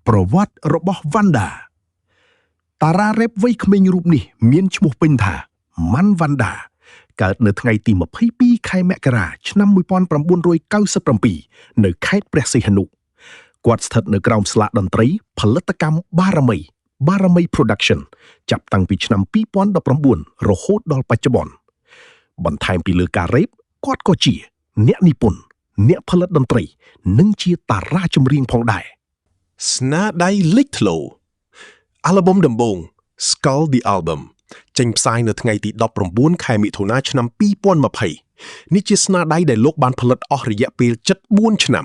ប្រវត្តិរបស់ Vanda តារារ៉េបវ័យក្មេងរូបនេះមានឈ្មោះពេញថា Man Vanda កើតនៅថ្ងៃទី22ខែមករាឆ្នាំ1997នៅខេត្តព្រះសីហនុគាត់ស្ថិតនៅក្រោមស្លាកតន្ត្រីផលិតកម្មបារមី Production ចាប់តាំងពីឆ្នាំ2019រហូតដល់បច្ចុប្បន្នបន្ថែមពីលើការរ៉េបគាត់ក៏ជាអ្នកនិពន្ធអ្នកផលិតតន្ត្រីនិងជាតារាចម្រៀងផងដែរស្នាដៃលេចធ្លោអាល់ប៊ុមដំបូង Skull the Album ចេញផ្សាយនៅថ្ងៃទី19ខែមិថុនាឆ្នាំ2020នេះជាស្នាដៃដែលលោកបានផលិតអស់រយៈពេល74ឆ្នាំ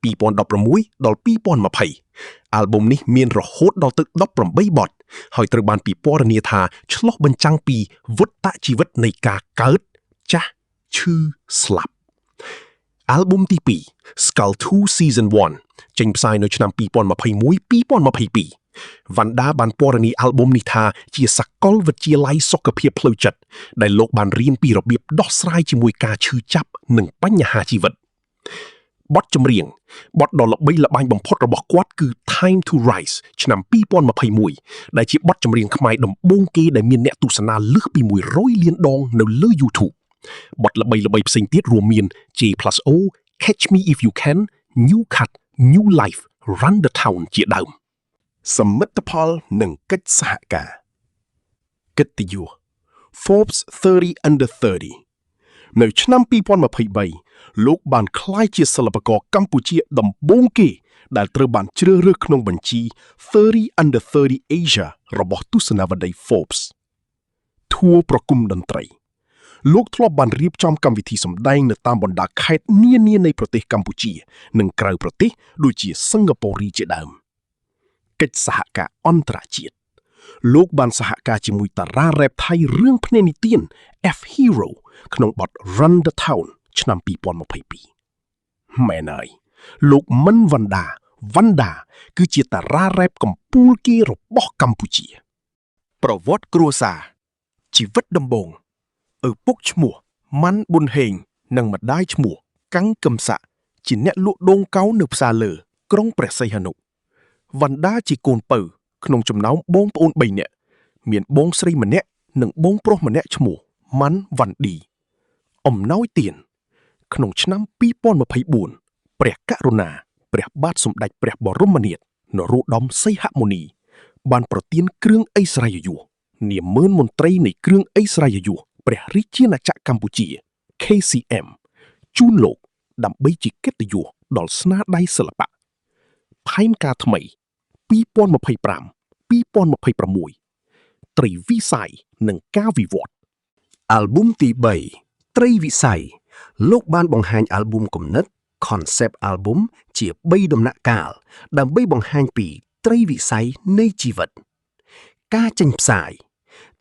2016ដល់2020អាល់ប៊ុមនេះមានរហូតដល់ទៅ18បទហើយត្រូវបានពិពណ៌នាថាឆ្លុះបញ្ចាំងពីវត្តជីវិតនៃការកើតចាស់ឈឺស្លាប់អាល់ប៊ុមទី2 Skull 2 Season 1ចេញផ្សាយនៅឆ្នាំ2021-2022 Vanda បានពណ៌នាអាល់ប៊ុមនេះថាជាសាកលវិទ្យាល័យសុខភាពផ្លូវចិត្តដែលលោកបានរៀនពីរបៀបដោះស្រាយជាមួយការឈឺចាប់និងបញ្ហាជីវិតបទចម្រៀងបទដ៏ល្បីល្បាញបំផុតរបស់គាត់គឺ Time to Rise ឆ្នាំ2021ដែលជាបទចម្រៀងខ្មែរដំបូងគេដែលមានអ្នកទស្សនាលើសពី100លានដងនៅលើ YouTube បទល្បីៗផ្សេងទៀតរួមមាន J+O Catch Me If You Can New Cut New Life Run the Town ជាដើមសមិទ្ធផលនិងកិច្ចសហការកិត្តិយស Forbes 30 Under 30 នៅឆ្នាំ2023លោកបានក្លាយជាសិល្បករកម្ពុជាដំបូងគេដែលត្រូវបានជ្រើសរើសក្នុងបញ្ជី30 Under 30 Asia របស់ទស្សនាវដ្តី Forbes ធួប្រគំតន្ត្រីលោកធ្លាប់បានរៀបចំកម្មវិធីសម្ដែងនៅតាមបណ្ដាខេត្តនានានៃប្រទេសកម្ពុជានិងក្រៅប្រទេសដូចជាសិង្ហបុរីជាដើមកិច្ចសហការអន្តរជាតិលោកបានសហការជាមួយតារារ៉េបថៃរឿងភ្នែកនិទាន F Hero ក្នុងបទ Run the Town ឆ្នាំ2022មែនហើយលោកមិន Vanda គឺជាតារារ៉េបកំពូលគេរបស់កម្ពុជាប្រវត្តិគ្រួសារជីវិតដំបូងឪពុកឈ្មោះម៉ាន់ប៊ុនហេងនិងម្ដាយឈ្មោះកាំងកឹមស័កជាអ្នកលក់ដូងកោននៅផ្សារលើក្រុងព្រះសីហនុVanda ជាកូនពៅក្នុងចំណោមបងប្អូន3នាក់មានបងស្រីម្នាក់និងបងប្រុសម្នាក់ឈ្មោះម៉ាន់វ៉ាន់ឌីអំណោយទានក្នុងឆ្នាំ2024ព្រះករុណាព្រះបាទសម្ដេចព្រះបរមនាថនរោត្តមសីហមុនីបានប្រទានគ្រឿងឥស្សរិយយសនាមមន្ត្រីនៃគ្រឿងឥស្សរិយយសព្រះរាជាណាចក្រកម្ពុជា KCM ជូនលោកដើម្បីជាកិត្តិយសដល់ស្នាដៃសិល្បៈផែនការថ្មី2025-2026ត្រីវិស័យនិងការវិវត្តអាល់ប៊ុមទី3ត្រីវិស័យលោកបានបង្ហាញអាល់ប៊ុមគំនិត concept album ជា3ដំណាក់កាលដើម្បីបង្ហាញពីត្រីវិស័យនៃជីវិតការចេញផ្សាយ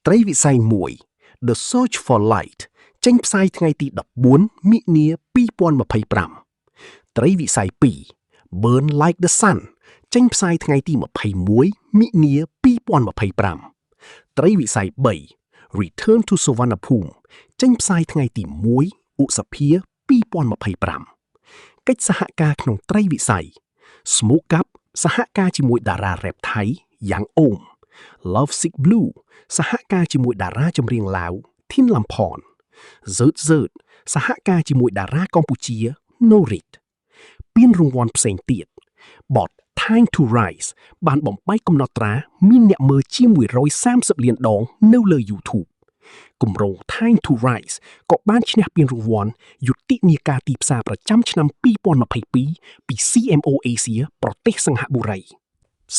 ត្រីវិស័យ1 The Search for Light ចេញផ្សាយថ្ងៃទី14មិនិនា2025ត្រីវិស័យ2 Burn Like the Sun ចេញផ្សាយថ្ងៃទី21មិនិនា2025ត្រីវិស័យ3 Return to Suvarnabhumi ចេញផ្សាយថ្ងៃទី1ឧសភា2025កិច្ចសហការក្នុងត្រីវិស័យ Smoke Up សហការជាមួយតារារ៉េបថៃយ៉ាងអូម Love Sick Blue សហការជាមួយតារាចម្រៀងឡាវ Thin Lampon Zert សហការជាមួយតារាកម្ពុជា Norit ពានរង្វាន់ផ្សេងទៀតបទ Time to Rise បានបំបែកកំណត់ត្រាមានអ្នកមើលជាង130លានដងនៅលើ YouTube គម្រោង Time to Rise ក៏បានឈ្នះពានរង្វាន់យុទ្ធនាការទីផ្សារប្រចាំឆ្នាំ2022ពី CMO Asia ប្រទេសសិង្ហបុរី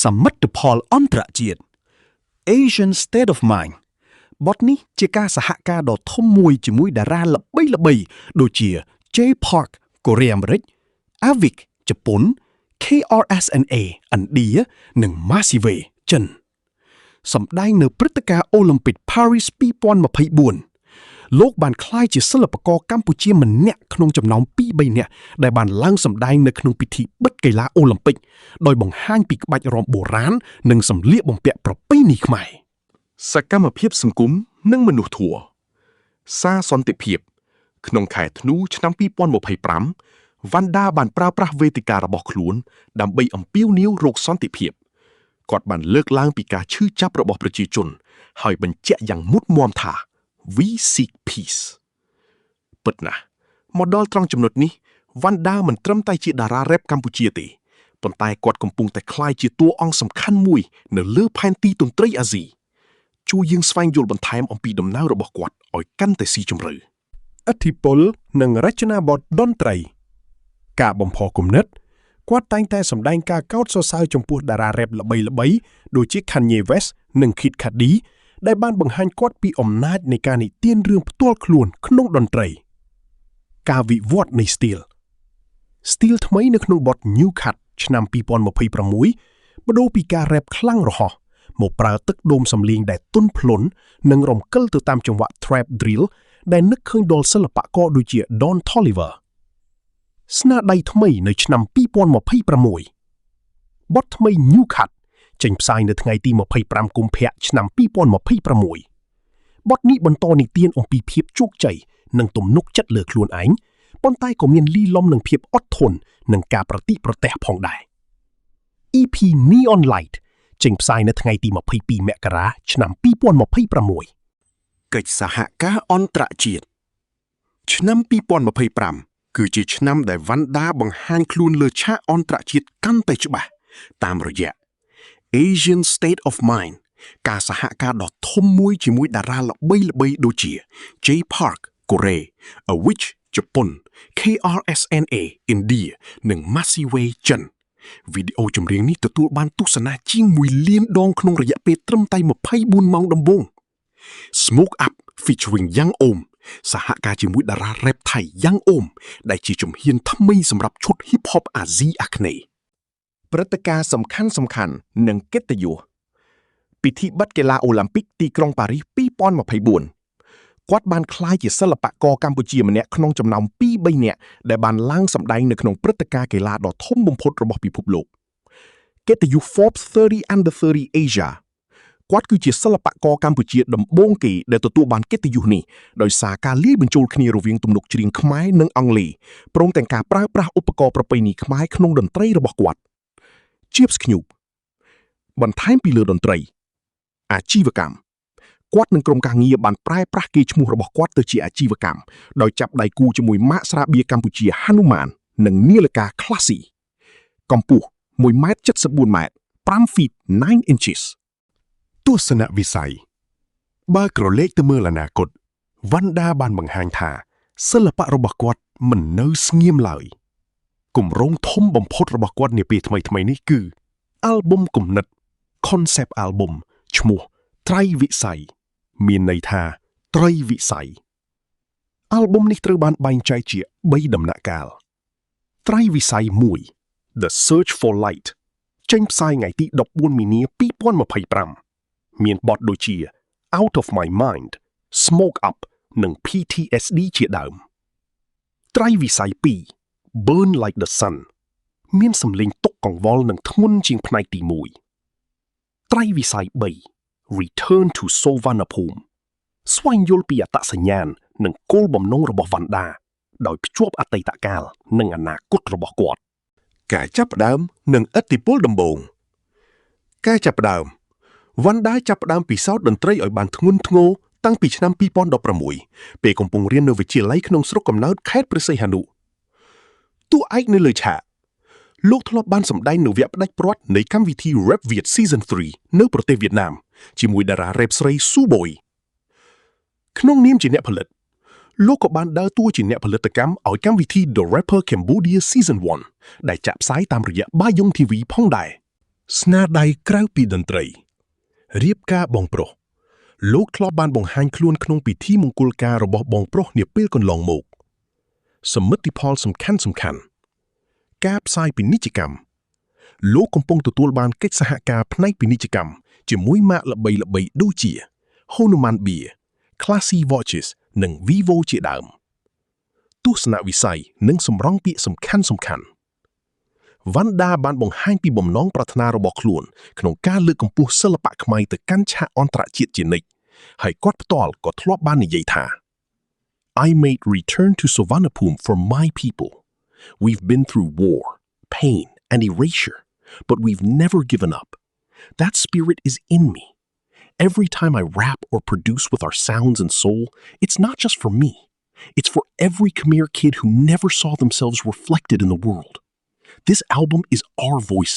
សមិទ្ធផលអន្តរជាតិ Asian State of Mind បទនេះជាការសហការដ៏ធំមួយជាមួយតារាល្បីៗដូចជា J Park កូរ៉េអាមេរិក Avik ជប៉ុន KRSNA ឥណ្ឌានិង Masive ចិនសម្ដែងនៅព្រឹត្តិការណ៍អូឡ িম্প ិក Paris 2024លោកបានក្លាយជាសិល្បករកម្ពុជាម្នាក់ក្នុងចំណោម 2-3 នាក់ដែលបានឡើងសម្ដែងនៅក្នុងពិធីបិទកីឡាអូឡ িম্প ិកដោយបង្ហាញពីក្បាច់រាំបុរាណនិងសម្លៀកបំពាក់ប្រពៃណីខ្មែរសកម្មភាពសង្គមនិងមនុស្សធម៌សារសន្តិភាពក្នុងខែធ្នូឆ្នាំ2025 Vanda បានប្រើប្រាស់វេទិការបស់ខ្លួនដើម្បីអំពាវនាវរកសន្តិភាព គាត់បានលើកឡើងពីការឈឺចាប់របស់ប្រជាជនហើយបញ្ជាក់យ៉ាងមុតមាំថា We seek peace ពិតណាស់មកដល់ត្រង់ចំណុចនេះវ៉ាន់ដាមិនត្រឹមតែជាតារារ៉េបកម្ពុជាទេប៉ុន្តែគាត់កំពុងតែក្លាយជាតួអង្គសំខាន់មួយនៅលើផែនទីតន្ត្រីអាស៊ីជួយយើងស្វែងយល់បន្ថែមអំពីដំណើររបស់គាត់ឲ្យកាន់តែស៊ីជម្រៅឥទ្ធិពលនិងរចនាបថតន្ត្រីការបំផុសគំនិតគាត់តែងតែសម្ដែងការកោតសរសើរចំពោះតារារ៉េបល្បីៗដូចជា Kanye West និង Kid Cudi ដែលបានបង្ហាញគាត់ពីអំណាចនៃការនិទានរឿងផ្ទាល់ខ្លួនក្នុងតន្ត្រីការវិវត្តនៃ Steel ថ្មីនៅក្នុងបទ New Cut ឆ្នាំ2026បដូរពីការរ៉េបខ្លាំងរហ័សមកប្រើទឹកដូមសំឡេងដែលទន់ភ្លន់និងរំកិលទៅតាមចង្វាក់ Trap Drill ដែលនឹកឃើញដល់សិល្បករដូចជា Don Toliver ស្នាដៃថ្មីនៅឆ្នាំ2026បទថ្មី New Cut ចេញផ្សាយនៅថ្ងៃទី25កុម្ភៈឆ្នាំ2026បទនេះបន្តនិទានអំពីភាពជោគជ័យនិងទំនុកចិត្តលើខ្លួនឯងប៉ុន្តែក៏មានលីលំនឹងភាពអត់ធន់និងការប្រតិប្រទះផងដែរ EP Neon Light ចេញផ្សាយនៅថ្ងៃទី22មករាឆ្នាំ2026កិច្ចសហការអន្តរជាតិឆ្នាំ2025គឺជាឆ្នាំដែលវ៉ាន់ដាបង្ហាញខ្លួនលើឆាកអន្តរជាតិកាន់តែច្បាស់តាមរយៈ Asian State of Mind ការសហការដ៏ធំមួយជាមួយតារាល្បីៗដូចជា J Park កូរ៉េ Awich ជប៉ុន KRSNA ឥណ្ឌានិង Massive ចិនវីដេអូចម្រៀងនេះទទួលបានទស្សនាជាង1 លានដងក្នុងរយៈពេលត្រឹមតែ24ម៉ោងដំបូង Smoke Up featuring Young Om សហការជាមួយតារារ៉េបថៃ Young Om ដែលជាជំហានថ្មីសម្រាប់ឈុត Hip Hop អាស៊ីអាគ្នេយ៍ព្រឹត្តិការណ៍សំខាន់ៗនិងកិត្តិយសពិធីបិទកីឡាអូឡ িম্প ពិកទីក្រុងប៉ារីស2024គាត់បានក្លាយជាសិល្បករកម្ពុជាម្នាក់ក្នុងចំណោម 2-3 នាក់ដែលបានឡើងសម្ដែងនៅក្នុងព្រឹត្តិការណ៍កីឡាដ៏ធំបំផុតរបស់ពិភពលោកកិត្តិយស Forbes 30 Under 30 Asia គាត់គឺជាសិល្បករកម្ពុជាដំបូងគេដែលទទួលបានកិត្តិយសនេះដោយសារការលាយបញ្ចូលគ្នារវាងទំនុកច្រៀងខ្មែរនិងអង់គ្លេសព្រមទាំងការប្រើប្រាស់ឧបករណ៍ប្រពៃណីខ្មែរក្នុងតន្ត្រីរបស់គាត់ជាបស្ញូបបន្ថែមពីលើតន្ត្រីអាជីវកម្មគាត់និងក្រុមការងារបានប្រែប្រាស់កេរ្តិ៍ឈ្មោះរបស់គាត់ទៅជាអាជីវកម្មដោយចាប់ដៃគូជាមួយម៉ាកស្រាបៀរកម្ពុជា Hanuman និងនាឡិកា Classy កម្ពស់ 1.74 ម៉ែត្រ 5 feet 9 inches ទស្សនវិស័យបើក្រឡេកទៅមើលអនាគតវ៉ាន់ដាបានបង្ហាញថាសិល្បៈរបស់គាត់មិននៅស្ងៀមឡើយគម្រោងធំបំផុតរបស់គាត់នាពេលថ្មីៗនេះគឺ album គំនិត concept album ឈ្មោះ ត្រីវិស័យមានន័យថាត្រីវិស័យ album នេះត្រូវបានបែងចែកជា3ដំណាក់កាលត្រីវិស័យ1 The Search for Light ចេញផ្សាយថ្ងៃទី14មីនា2025មានបទដូចជា Out of My Mind Smoke Up និង PTSD ជាដើមត្រីវិស័យ2 Burn Like the Sun មានសំឡេងទុកកង្វល់និងធ្ងន់ជាងផ្នែកទី1ត្រីវិស័យ3 Return to Sovanapum ស្វែងយល់ពីអត្តសញ្ញាណនិងគោលបំណងរបស់វ៉ាន់ដាដោយភ្ជាប់អតីតកាលនិងអនាគតរបស់គាត់ការចាប់ផ្ដើមនិងឥទ្ធិពលដំបូងការចាប់ផ្ដើមវ៉ាន់ដាចាប់ផ្ដើមពិសោធន៍តន្ត្រីឲ្យបានធ្ងន់ធ្ងរតាំងពីឆ្នាំ2016ពេលកំពុងរៀននៅវិទ្យាល័យក្នុងស្រុកកំណើតខេត្តព្រះសីហនុតួឯកនៅលើឆាកលោកធ្លាប់បានសម្ដែងនៅវគ្គផ្ដាច់ព្រាត់នៃកម្មវិធី Rap Viet Season 3 នៅប្រទេសវៀតណាមជាមួយតារារ៉េបស្រី Suboy ក្នុងនាមជាអ្នកផលិតលោកក៏បានដើរតួជាអ្នកផលិតកម្មឲ្យកម្មវិធី The Rapper Cambodia Season 1 ដែលចាក់ផ្សាយតាមរយៈ Bayong TV ផងដែរស្នាដៃក្រៅពីតន្ត្រីរៀបការបងប្រុសលោកធ្លាប់បានបង្ហាញខ្លួនក្នុងពិធីមង្គលការរបស់បងប្រុសនាពេលកន្លងមកសមិទ្ធផលសំខាន់ការផ្សាយពាណិជ្ជកម្មលោកកំពុងទទួលបានកិច្ចសហការផ្នែកពាណិជ្ជកម្មជាមួយម៉ាកល្បីៗដូចជា Hanuman Beer, Classy Watches និង Vivo ជាដើមទស្សនវិស័យនិងសម្រង់ពាក្យសំខាន់វ៉ាន់ដាបានបង្ហាញពីបំណងប្រាថ្នារបស់ខ្លួនក្នុងការលើកកម្ពស់សិល្បៈខ្មែរទៅកាន់ឆាកអន្តរជាតិជានិច្ចហើយគាត់ផ្ទាល់ក៏ធ្លាប់បាននិយាយថា I made return to Sovanapum for my people. We've been through war, pain, and erasure, but we've never given up. That spirit is in me. Every time I rap or produce with our sounds and soul, it's not just for me. It's for every Khmer kid who never saw themselves reflected in the world. This album is our voice now.